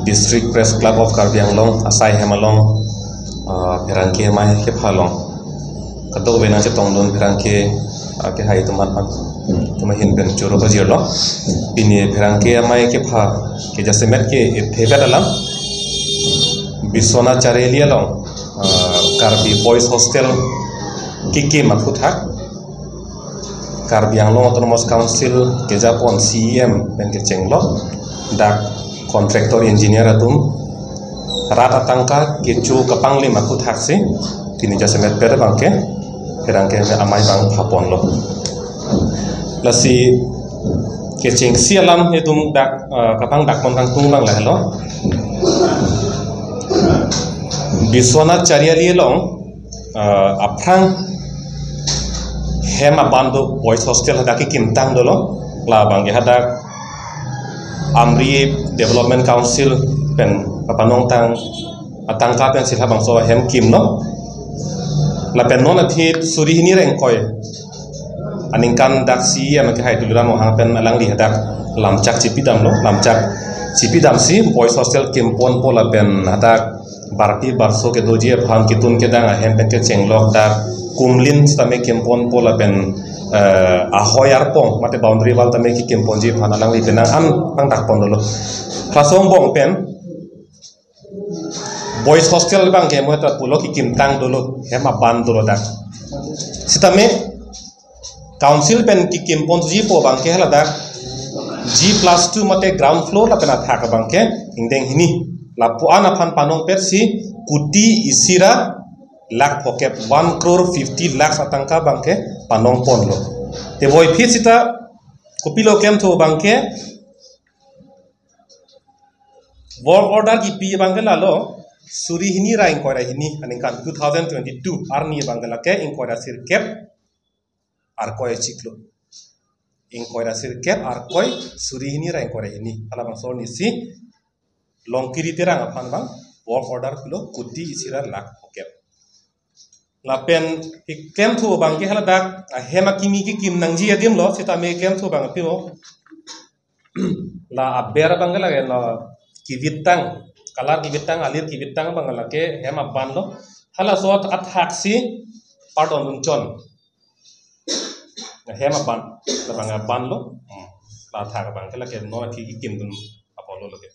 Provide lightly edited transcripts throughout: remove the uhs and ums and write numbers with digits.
District Press Club of Karbi Anglong asai hemalong perangke mai ke phalong kadok bena che tongdon perangke ke hai teman hin ben churo bajir lo ini perangke mai ke pha ke jasemet ke thebe dalam Bisona Charelia long Karbi Boys Hostel kiki makuthak Karbi Anglong Autonomous Council ke Japon CEM ben ke chenglo dak kontraktor engineer atum rata tangka kecu kapangli makuthak si tini jasemet pera bangke perangke amai bang phapon lo lasi kecing sialam edum dak kapang dak montang tung bang lahelo Bisona Chariali long aprang hema bando boys hostel hadaki kimtang dolo la bangge hadak Amri Development Council pen papanong tang atangka pen silha bangso hem kim no la pen non athi suri hini reng koi aningkan daksi am ke hai dulura mo hang pen alang li hadak lamchak chipidam lo lamchak chipidam si boys hostel kim pon pola pen hadak barpi barso ke doji phan kitun ke dang hem pen ke chenglok dak kumlin stame kim pon pola pen ahoyar pong mate boundary wall tame ki kim ponji phana lang li benang am pang dak pon dolo klasong bong pen boys hostel bang ke mota pulo ki kim tang dolo hema ban dolo dak sitame council pen ki kim ponji po bang ke hala dak G+2 mate ground floor la pena thak bang ke ingdeng hini la puana phan panong persi kuti isira lakh pocket 1 crore 50 lakhs atangka bangke panong pon lo te boy phit sita kopilo kem tho bangke work order ki pi bangke lalo suri hini ra inquiry hini aninkan 2022 arni bangala ke inquiry sir kep ar koy chiklo inquiry sir kep ar koy suri hini ra inquiry hini ala bang so ni si longkiri terang aphan bang work order kulo kuti isira lakh pocket lapen kem thu bangke hala dak hema kimi ki kim nangji adim lo sita me kem thu bang piro la abera bangala ge no kivitang kalar kivitang alir kivitang bangala ke hema ban lo hala sot athaksi pardon unchon hema ban la banga ban lo la thak bangke la ke no ki kim dun apolo lo ke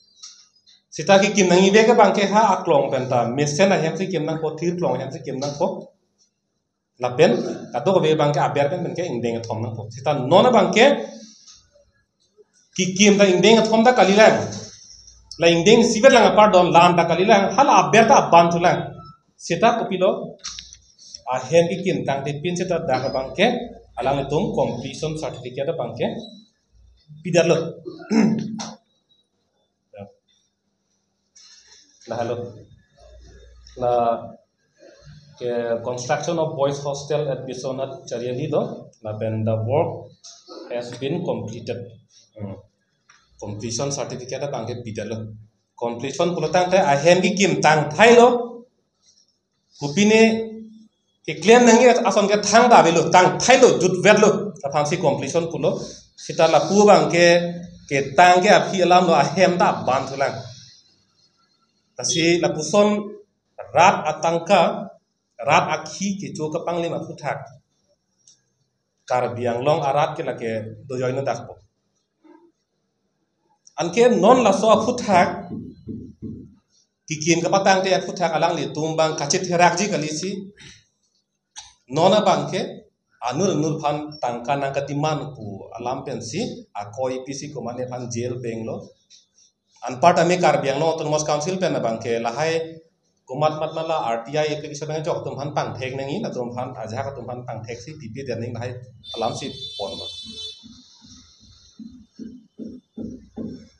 sita ki kim nangi be ke bangke ha aklong penta mesen a hem si kim nang ko thir klong hem si kim nang ko lapen kadok be bangke aber pen benke ingdeng thom nang pok sita nona bangke kikim da ingdeng thom da kalilang la ingdeng siber lang pardon lam da kalilang hala aber ta ban thulang sita kopilo a hen kikim tang de pin sita da bangke alang tum completion certificate da bangke pidalo la hello la construction of boys hostel at Bisona Chariali do when the work has been completed completion certificate bangke bidalo completion pulotang te ahem ki kim tang thailo kupine ke claim nangi ason ke thang da belo tang thailo jut vedlo aphansi completion pulo sita la pu bangke ke tang ke aphi alam lo ahem da ban thulang tasi la puson rat atangka rat akhi ke choka pangli ma futhak Karbi Anglong arat ke lake do joino dakpo anke non la so futhak kikin ka patang te futhak alang li tumbang kachit herak ji kalisi nona bangke anur nur phan tangka nang katiman ku alam pensi akoi pisi ko mane phan jail benglo anpart ami Karbi Anglong Autonomous Council pen bangke lahai kumat mat mala RTI application nang jok tum han pang thek nangi na tum han aja ka tum han pang thek si PP den ning hai alam si pon lo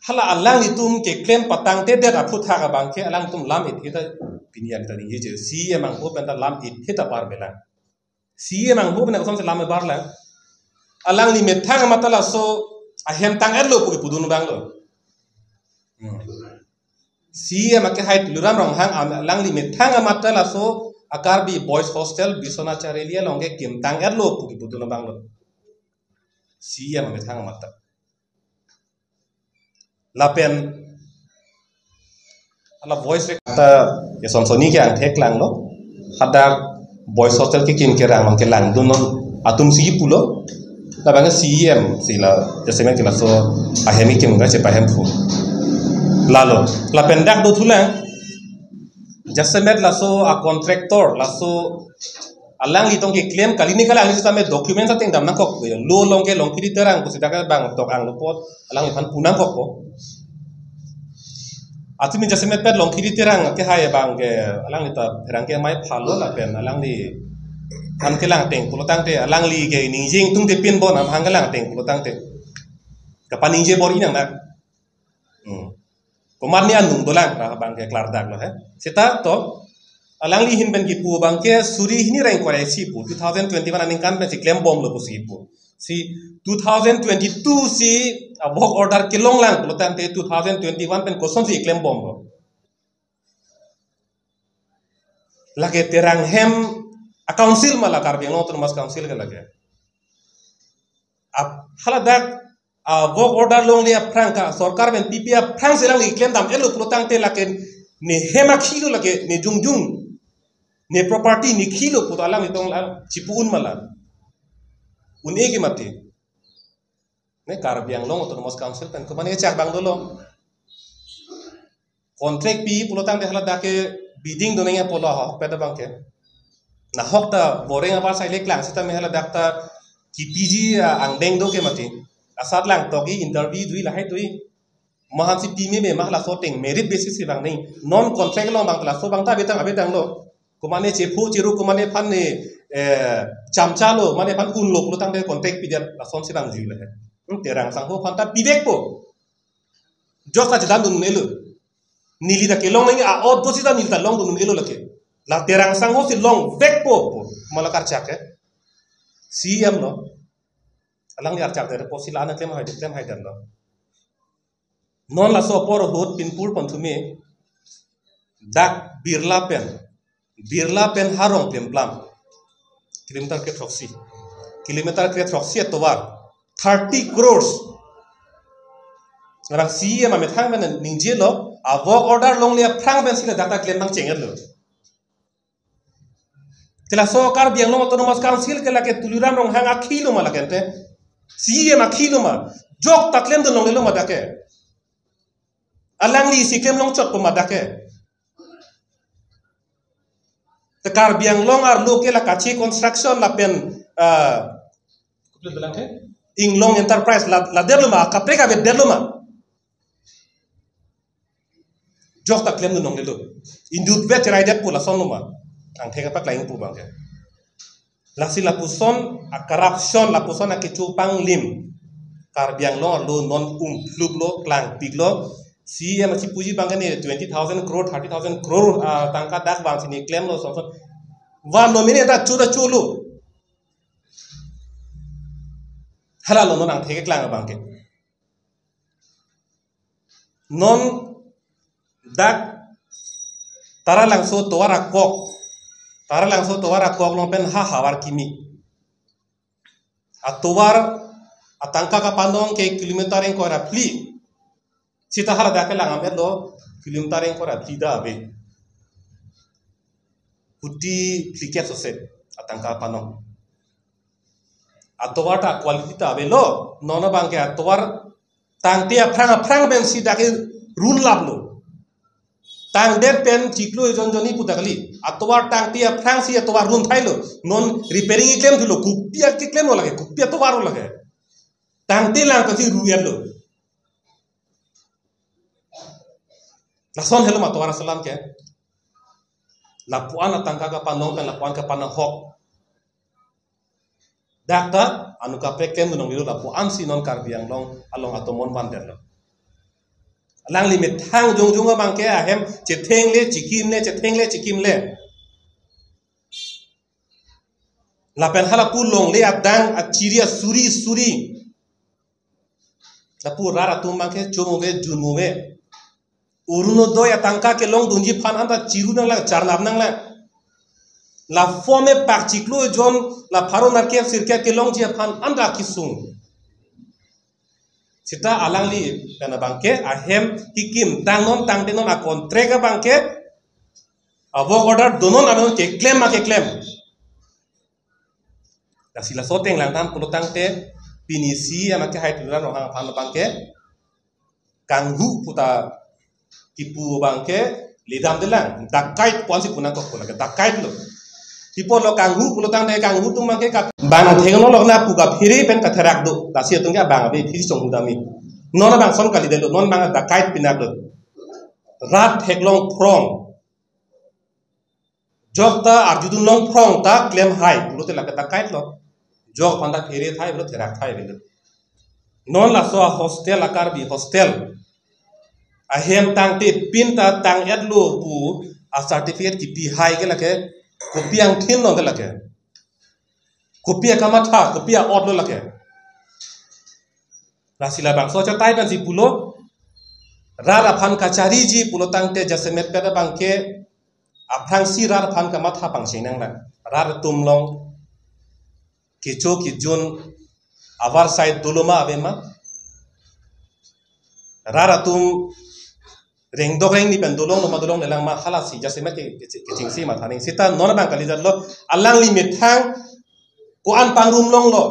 hala alang ni tum ke claim patang te der aphu tha ka bang ke alang tum lam it hita pinian ta ni je si emang ho pen ta lam it hita par bela si emang ho pen ko sam se lam bar la alang ni me thang matala so ahem tang er lo pu pudun bang lo si amake height luram rong hang lang li methang amata la so Karbi boys hostel Bisona Chariali longe kim tang er lo pu ki buduna bang lo si amake thang amata lapen ala voice ta ya sonsoni ke ang thek lang lo hada voice hotel ke kin ke rang mang ke lang dunon atun si pulo la bang CM sila jaseme ke la so ahemi ke munga che pahem fu lalo la pendak do thulang jaseme la so a contractor la so alang li tong ke claim kali ni kala ang sa me document sa ting dam na kok lo long ke long kiri terang ko sidaka bang tok ang lopot alang ipan punang kok ko ati min jaseme pet long kiri terang ke haye bang ke alang ita perang ke mai phalo la pen alang ni han ke lang teng pulotang te alang li ke ning jing tung te pin bon am hang lang teng pulotang te ka paning je bor inang nak komar ni anung dolang ra bang ke klar dak lo he sita to alang li hin ben ki pu bang ke suri hini rank kore si pu 2021 aning kan ben si claim bomb lo pu si pu si 2022 si work order ke long lang pulotang te 2021 pen koson si claim bomb lo lage terang hem a council mala Karbiang autonomous council ke lage ab haladak a work order long lia franka sarkar ben PPA frank selang li claim dam elo pulotang te laken ni hema khilo lage ni jungjung ni property ni khilo putalang itong cipuun mala une ke mati ne Karbiang long autonomous council pen ko mane chak bang dolo contract pi pulotang de haladak ke bidding donenga polo ha peda bangke na hokta boring abar sai lek lang sita mehala dakta ki PG ang deng do ke mati asat lang to ki interview dui la hai dui mahan si pime me mahla so teng merit basis si bang nei non contract lo bang la so bang ta betang abetang lo kumane chepu chiru kumane phan ne chamcha lo mane phan kun lo pulotang de contract pi dia la son si bang jui la hai terang sang ho phan ta bibek po jok ta jadam dun nelu nili da ke long nei a od dosi da nili ta long dun nelu lake la terang sang ho si long vek po malakar chak ke CM lo alang ni archak de po sila na claim hai dan lo non la so por hot pinpur panthume dak birla pen harong plam kilometer ke troxy tobar 30 crores ngarang CM ame thang ben ningje lo a work order long lia prang ben sila data claim bang chenget lo tela so Karbiang long autonomous council ke lake tuliram rong hang akhilo ma lakente CM akhilo ma jok taklem don long lo ma dake alang li si claim long chot ko ma dake te Karbiang long ar lo ke la kachi construction la pen ing long enterprise la derlo ma kapre ka be derlo ma jok taklem don long lo indut bet raidat pula sonuma ang thega pak lain pu bang lasi la puson a corruption la puson a kicupang lim Karbiang lo non plub lo klang pig lo CM chi puji bang ne 20,000 crore 30,000 crore tangka dak bang sini claim lo son wa nominate da chulu halal lo non ang thega klang bang ke non dak tara langso towara kok long pen hawar kimi atowar atangka ka pandong ke kilometer en kora pli sita hala dake lang amet lo kilometer en kora pli da be puti pliket so set atangka pandong atowar ta quality ta be lo nono bangke atowar tangte aprang ben si dake run lablo tang der pen chiklo joni putakali atowar tang tia fransi atowar run thailo non repairing claim thilo kupia ki claim no lage kupia atowar lage tang te lang kasi ruelo la son helo atowar salam ke la puan atangka ka panong pen la puan ka panong hok dakta anuka pekem no ngilo la puan si non Karbiang long along atomon bander lo lang limit thang jung bang ke ahem chetheng le chikim le la pen hala pu long le adang achiria suri la pu rara tum bang ke chomobe junmobe uruno do ya tangka ke long dunji phan anda chiru nang la charnab nang la fome pak chiklo jon la pharo narke sirke ke long ji phan anda kisung sita alang li kana bangke ahem kikim tang non tang tenon a kontre ka bangke avo order donon anon ke claim ma ke claim la sila soteng lang tam pulo tang te pinisi ama ke hai tulan rohang pan bangke kanghu puta tipu bangke lidam delang dakait ponsi punang ko pula ke dakait lo tipo lo kanghu pulo tang te kanghu tum bangke ka bang thengno lo na puga phiri pen ka therak do dasi tungya bang be phiri song dami non bang son kali delo non bang dakait pinak do rat theklong prong jokta arjudun long prong ta claim hai pulo te la ka dakait lo jok panda phiri thai pulo therak thai belo non la so hostel akar bi hostel ahem tang te pinta tang edlo pu a certificate ki pi hai ke lake kopi ang thin no ke lake kopi kama tha kopi od lo lake rasila bang so cha tai ban si pulo rara phan kachari ji pulo tang te jasemet pe bang ke aprang si rara phan kama tha pang sinang na rara tumlong kicho ki jun avar side doloma avema rara tum reng dogeng ni pen dolong no madolong lelang ma halasi jasemet ke chingsi ma thani sita non bang kali lo alang li mithang ko an pangrum long lo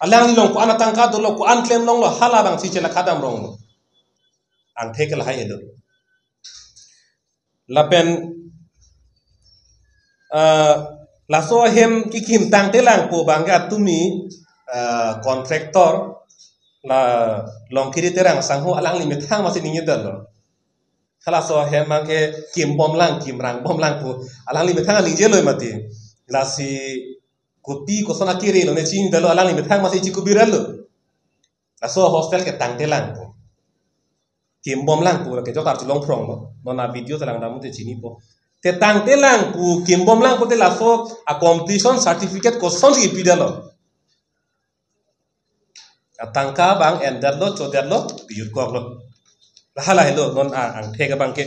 alang li long ko an tangka do lo ko an claim long lo hala bang si chela khadam rong lo ang thekel hai edo lapen laso hem kikim tang telang po bangga tumi contractor la long kiri terang sangho alang li methang masih ningin dal lo khala so hem mangke kim bom lang kim rang bom lang po alang li methang ning je loy mati la si kopi ko sona kiri lo ne chin dalo alang li methang masih chiku biral lo laso hostel ke tang telang po kim bom lang po ke jotar chulong prong lo nona video telang damu te chini po te tang telang po kim bom lang po te laso a completion certificate ko son ki pidalo tangka bang endar lo chodar lo biur ko lo hala helo non ang thega bang ke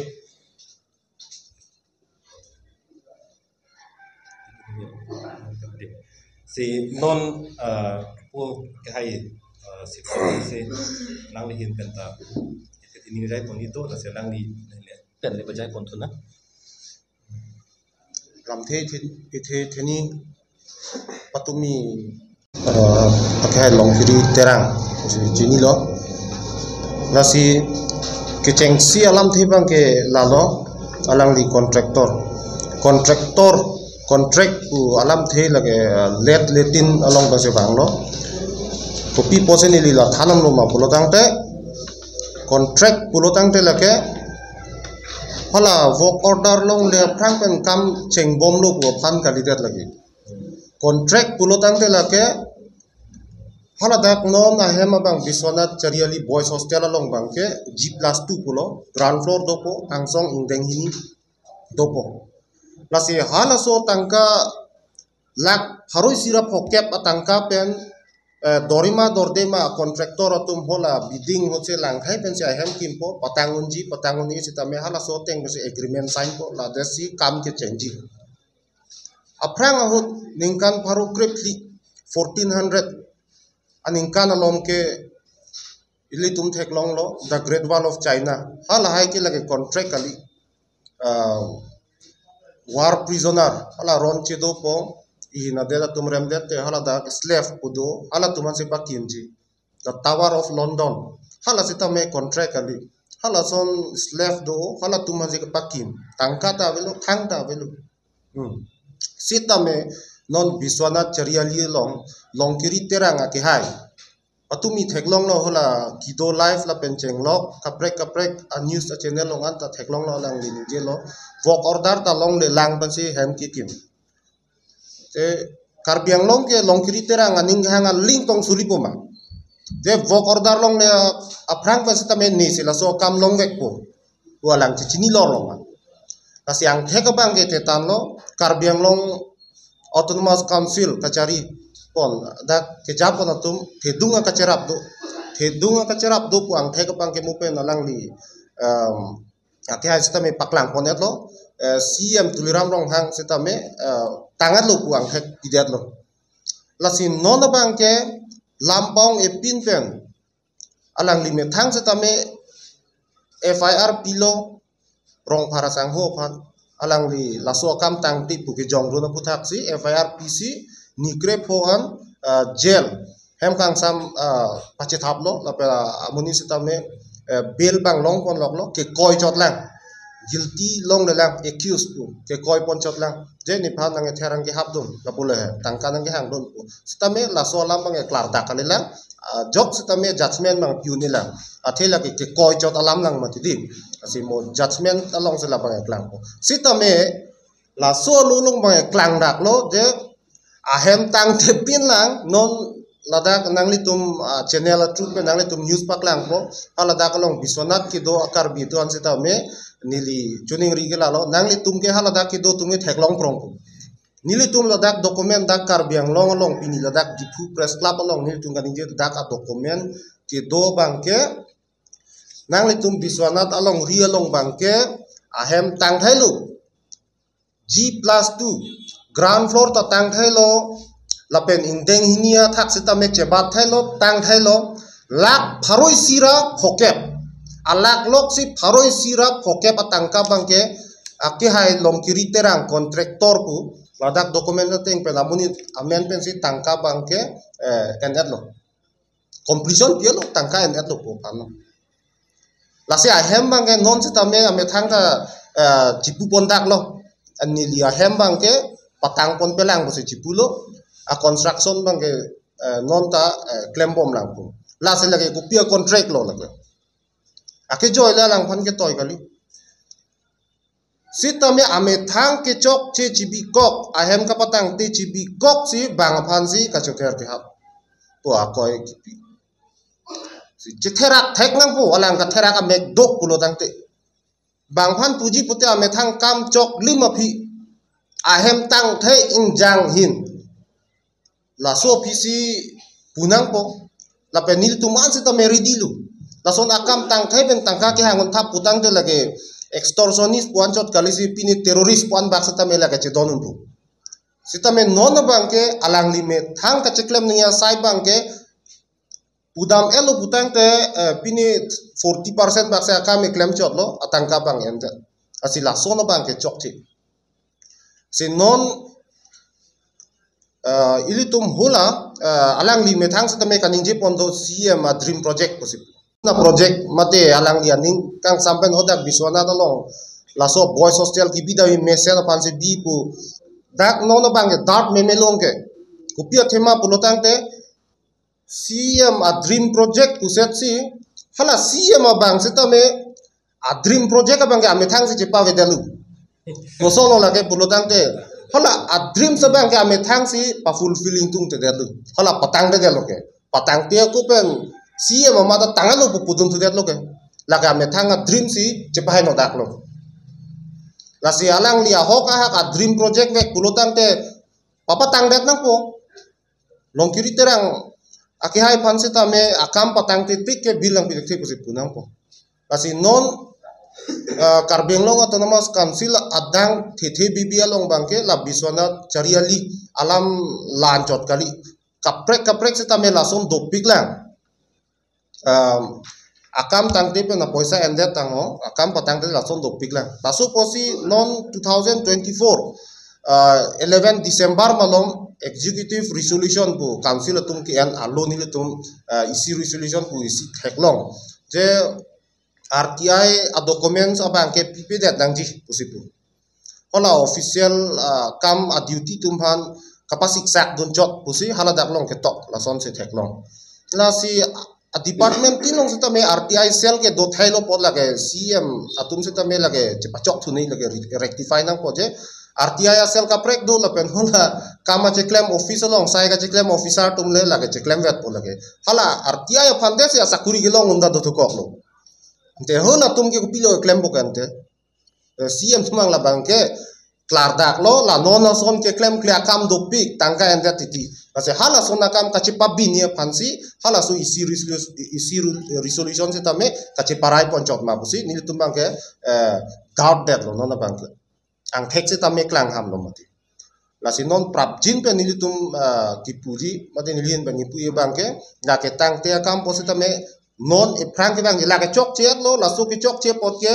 si non po ke hai si lang ni hin penta ini rai pon itu nasi lang ni pen le bajai pon thuna ram the ni patumi pakai long kiri terang jini lo nasi kecengsi alam the bang ke lalo alang li contract pu alam the lage letin along base bang lo kopi posen ni la thanam lo ma pulotang te contract pulotang te lage hala work order long le prang pen kam cheng bom lo pu phan kalidat lagi contract pulotang te lage hala dak non na hema bang Biswanath Chariali boys hostel along bang ke G+2 pulo ground floor dopo tangsong indeng hini dopo lasi hala so tangka lak haroi sira phokep atangka pen dorima dordema contractor atum hola bidding hoche langkai pen si ahem kimpo patangun ni sitame hala so teng bese agreement sign po la desi kam ke change aprang ahut ningkan paru krepli 1400 aningkan alom ke ili tum thek long lo the Great Wall of China hala hai ke lage contract kali war prisoner hala ron chedo po ihina dela tum rem det hala da slave pudo hala tuman se pakimji the Tower of London hala sita me contract kali hala son slave do hala tuman se pakim tangka ta velo thang ta velo sita me non Biswanath Chariali long kiri terang ake hai atumi theklong lo hola kido live la pencheng lok kaprek a news a channel long anta theklong lo lang ni je lo work order ta long le lang ban si hem kikim te karbiang long ke long kiri terang aning hanga link tong sulipoma je work order long le aprang ban sita men ni sila so kam long vek po walang chichini lo long kasi ang theka bang ke tetan lo karbiang long Autonomous Council kachari pon dak kejap pon atum thedunga kacerap do pu ang theka pang ke mupen alang li ake hai sita me paklang pon etlo CM tuliram rong hang sita me tangat lo pu ang thek kidat lo lasin non bang ke lampong e pin pen alang limit thang se tame FIR pilo rong para sang ho phan alang li laso kam tang ti pu ke jong ru na puthak si FIR PC ni grep ho an jail hem kang sam pache thap lo la pela amuni se tame bail bang long kon lok lo ke koi chot lang guilty long le lang accused pu ke koi pon chot lang je ni phan nang therang ke hap dun la pule tangka nang ke hang dun pu stame la so lam bang e klar da kan lang jok stame judgment bang pu ni lang athela ke koi chot alam lang ma ti di asi mo judgment along se la bang e klang pu sitame la so lulung bang e klang dak lo je ahem tang te pin lang non ladak nangli tum channel truth pe nangli tum news pak lang po aladak long bisonat ki do akar bi to an sita me nili tuning rigela lo nangli tum ke haladak ki do tumi theklong prong po nili tum ladak document dak kar biang long long pini ladak dipu press club long nili tum ganing je dak a document ki do bangke nangli tum bisonat along ria long bangke ahem tang thailu G+2 ground floor ta tang thailo lapen indeng hinia thak sita me chebat thailo tang thailo lak pharoi sira phokep alak lok si pharoi sira phokep atangka bangke ake hai longkiri terang kontraktor pu ladak dokumen teng pelamuni amen pen si tangka bangke enet lo completion pia lo tangka enet lo pu pano lasi ahem bangke non sita me ame thangka jipu pondak lo ani lia hem bangke patang pon pelang bo si jipu lo a construction bang ke non ta claim bom lang pu la se lage ku pia contract lo lage ake joy la lang phan ke toy kali sita me ame thang ke chok che chibi kok ahem ka patang te chibi kok si bang phan si ka choker ke hap to a koi ki si chetherak thek nang pu alang ka therak a mek dok pulo dang te bang phan puji pute ame thang kam chok lima phi ahem tang the injang hin la so pisi punang po la penil tuman sita meridilu la son akam tang thai ben tangka ke hangon thap putang de lage extortionist puan chot kalisi pini terrorist puan bak sita me lage che donun pu sita me non bangke alang lime thang ka cheklem nia sai bangke udam elo putang te pini 40% bak se akam e klem chot lo atangka bang ente asila sono bangke chok chi se non ilitum hula alang li methang sa tame kaning je pondo CM dream project posip na project mate alang li aning kang sampen hodak biswana dalong laso boys hostel ki bidawi mesen panse bi pu dak nono bang dart memelong ke kupia thema pulotang te CM dream project ku set si hala CM bang setame dream project bang ke amethang si chepa vedalu kosono lage pulotang te hala dream sabang ke ame thang si pa fulfilling tung te delu hala patang de delu ke patang te ko pen si ma da tangalo pu pudum te delu ke la ka ame thang dream si chepai no dak lo la si alang lia hoka ha dream project ve kulotang te papa tang det nang po long kiri terang aki hai phan si ta me akam patang te tik ke bilang bi te pu punang po la si non Karbinglong Autonomous Council adang thethe bibia long bangke la biswana chariali alam lanchot kali kaprek sita me lason dopik lang akam tangte pe na poisa ende tango akam patang te lason dopik lang tasu posi non 2024 11 December malom executive resolution pu council tum ki an aloni tum isi resolution pu isi theklong je RTI a documents abang ke PP dat dangji pusipu hola official kam a duty tumhan kapasik sak don jot pusi hala dak long ke tok la son se theklong la si a department tinong se tame RTI cell ke do thailo pod lage CM atum se tame lage chepachok thunei lage rectify nang po je RTI cell ka prek do la pen hola kama che claim officer long sai ka che claim officer tumle lage che claim vet po lage hala RTI phande se sakuri gilong unda do thukok lo te hona tum ke pilo claim bokan te CM tumang la bangke klar dak lo la non son ke claim klia kam do pik tangka ende titi ase hala sona kam ka chipa binia phansi hala so isi resolution se tame ka chiparai ponchot ma busi nil tumbang ke doubt that lo non bangke ang thek se tame klang ham lo mati la si non prap jin pe nil tum ki puji mate nilin bangi pu ye bangke na ke tang te kam po se tame non prang ke bang la ke chok che lo la su ke chok che pot ke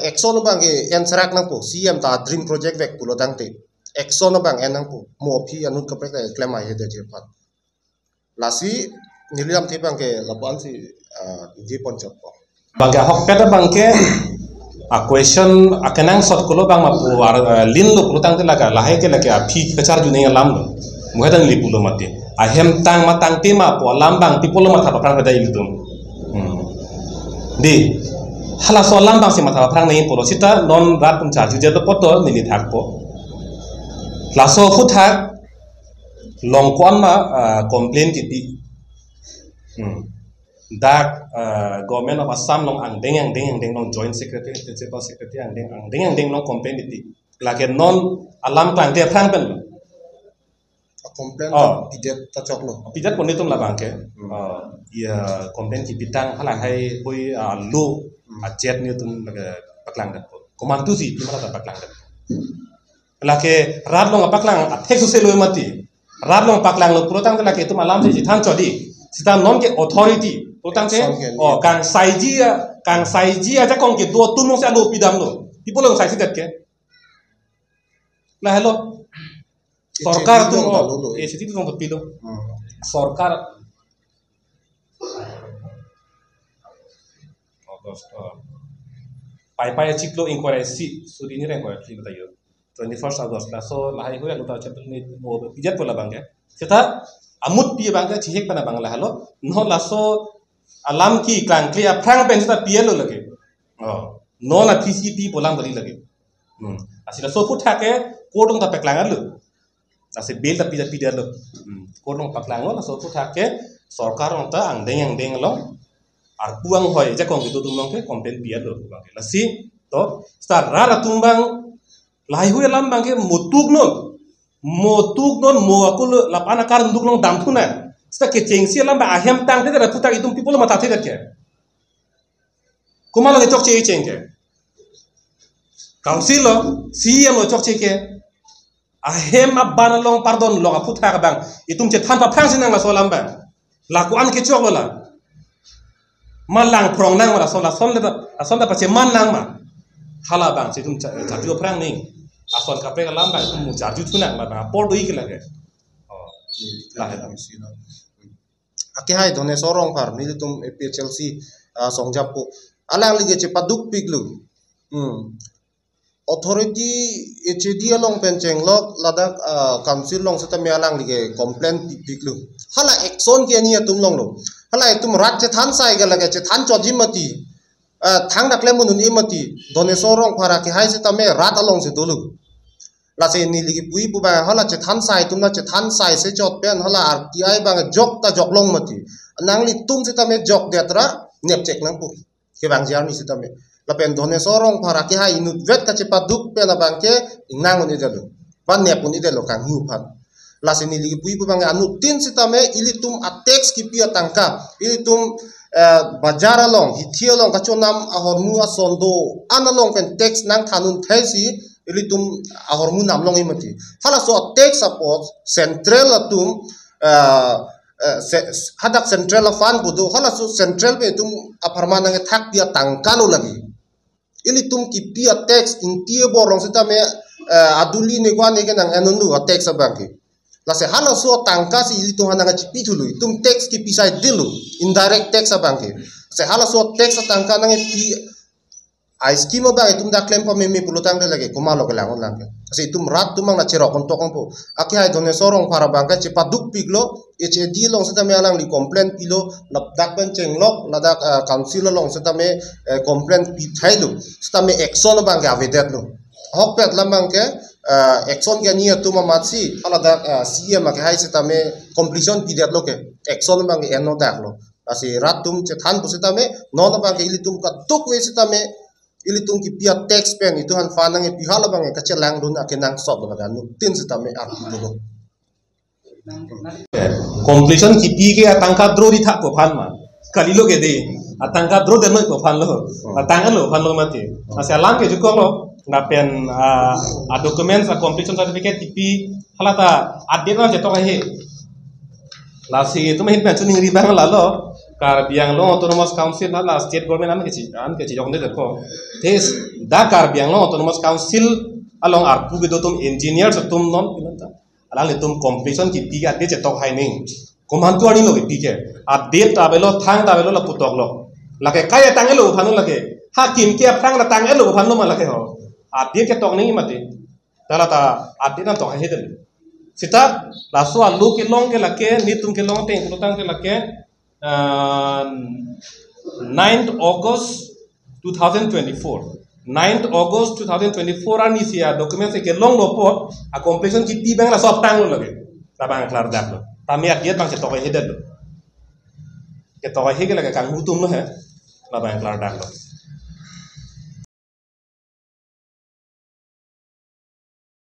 exxon bang ke ensrak nang po cm ta dream project vek pulo tang te exxon bang enang po mo phi anut ka pe claim ai he de je pat la si niliam te bang ke la pan si di pon chop po bangke hok peda bangke a question akenang sot kulo bang mapu lin lo pulo tang te laga lahe ke lagi a phi kachar ju nei lam lo muhedan li pulo mate a hem tang matang te ma po lam bang ti pulo matha prang da iltum di hala so lam bang si matha prang nei pulo sita non rat pun charge je to poto ni thak po la so fu thak long kon ma complain ti pi dak government of Assam long ang deng long joint secretary principal secretary ang deng long complain ti lagi non alam tang te prang pen complain pijet ta chok lo pijet pon nitum la bangke ia complain ki bitang hala hai hoi lu a jet ni tum paklang dat komang tu si timara ta paklang dat lagi rat long paklang a thek su se lo mati rat long paklang lo puro tang lagi tum alam si thang chodi sita non ke authority utang ke kang saiji aja kong ke do tunong sa lo pidam lo people long sai sidat ke la hello सरकार तुम एसीटी तुम तो पीलो सरकार पाई चिकलो इंक्वायरी सी सुरी नि Renko clean बतायो 21 अगस्त ला सो लाहाय हो लुता चैप्टर नि वो पिजत पोला बांगे सेता अमुत पी बांगे छिहेक पना बांगला हलो नो लासो अलाम की क्लांक्लिया फ्रांग पेंसता पीएलो लगे नो ला पीसीपी पोलांग बली लगे असिला सो फुटाके कोडों ता पेक्लांगलु nasi bel tapi dia lo kodong paklang lo so putak ke sarkar onta ang deng lo ar puang hoy ja kong gitu tumong ke komplain biar lo bang nasi to star rara tumbang lai hu lam bang ke motuk non mo akul lapana kar nduk long dam thuna sta ke chengsi lam ba ahem tang te ra putak itum people mata the ke kumalo ke chok che chengke council lo cm lo chok che ke ahem abana long pardon long aputha ka bang itum che than pa phang sinang la solam bang la ku an ke chok la malang prong nang la sola sonda pa che man nang ma hala bang che tum chatu prang ning asol ka pe lam bang tum charju thunang ma bang por doi ke lage la he tam sina ake hai done sorong par ni tum PHLC songjap ko alang lige che paduk piglu authority HAD along penceng lok ladak council long seta me alang lige complaint piklu hala action ke ni tum long lo hala tum rat che than sai ga lage che than choji mati thang dakle munun imati done sorong phara ke hai seta me rat along se dolu la se ni lige pui bu ba hala che than sai tum na che than sai se chot pen hala RTI bang jok ta jok long mati nang li tum seta me jok detra nep chek nang pu ke bang jar ni seta me lapen done sorong para ke hai inut vet ka cepat duk pe na bangke inang ni delu ban ne pun ide lo kang hu phan la sini ligi pui bu bang anu tin sitame ilitum atex ki pia tangka ilitum bajar along hithia long ka chonam ahormu asondo analong pen tax nang thanun thaisi ilitum ahormu namlong imati hala so tax support central atum hadak central fan budu hala so central be tum aparma nang thak pia tangka lo lagi ili tum ki pia tax in tie borong sita me aduli ne kwa ne ke nang enundu tax abanki la se hala so tangka si ili tum hananga chipi thulu tum tax ki pisai dilu indirect tax abanki se hala so tax tangka nang pi ai scheme ba tum da claim pa me pulutang de lage kumalo ke langon lang se tum rat tumang na chero kon tokong po aki hai done sorong para bangka che paduk piglo HAD long sita me alang li complaint pilo lapdak pen chenglok ladak council long sita me complaint pi thailu sita me action bangka avedet lo hokpet lamang ke action ke ni tuma matsi alada CM ke hai sita me completion period lo ke action bangka eno dak lo asi ratum che than pu sita me non bangka ili tum ka tuk we sita me ili tung ki pia tax pen itu han fanang e pihala bang e kacelang dun akenang sot baga nu tin sitame arti dulu completion ki pi ke atangka dro di thak ko phan ma kalilo ke de atangka dro de noi ko phan lo atanga lo phan lo mate asa lang ke juko lo na pen a documents a completion certificate ki pi halata update na jeto he la si tu me hin pen chuning ri bang la lo Karbiang Long Autonomous Council hala state government an ke ci jong de ko tes da Karbiang Long Autonomous Council along arpu ge dotum engineers tum non pinanta alang le tum completion ki piga de tok hai ning kuman tu ani lo ge pike a date tabelo thang tabelo la putok lo lake kaya tangelo phanu lake hakim ke prang la tangelo phanu ma lake ho a date ke tok ning mate tala ta a date na tok hai hedel sita laso alu ke long ke lake ni tum ke long teng kulutang ke lake 9th August 2024 9th August 2024 ani sia dokumen se ke long report a completion ki ti bang la sop tang lo lage ta bang klar dak lo ta mi ak bang se to he del ke to he ke lage kang hutum lo he la bang klar dak lo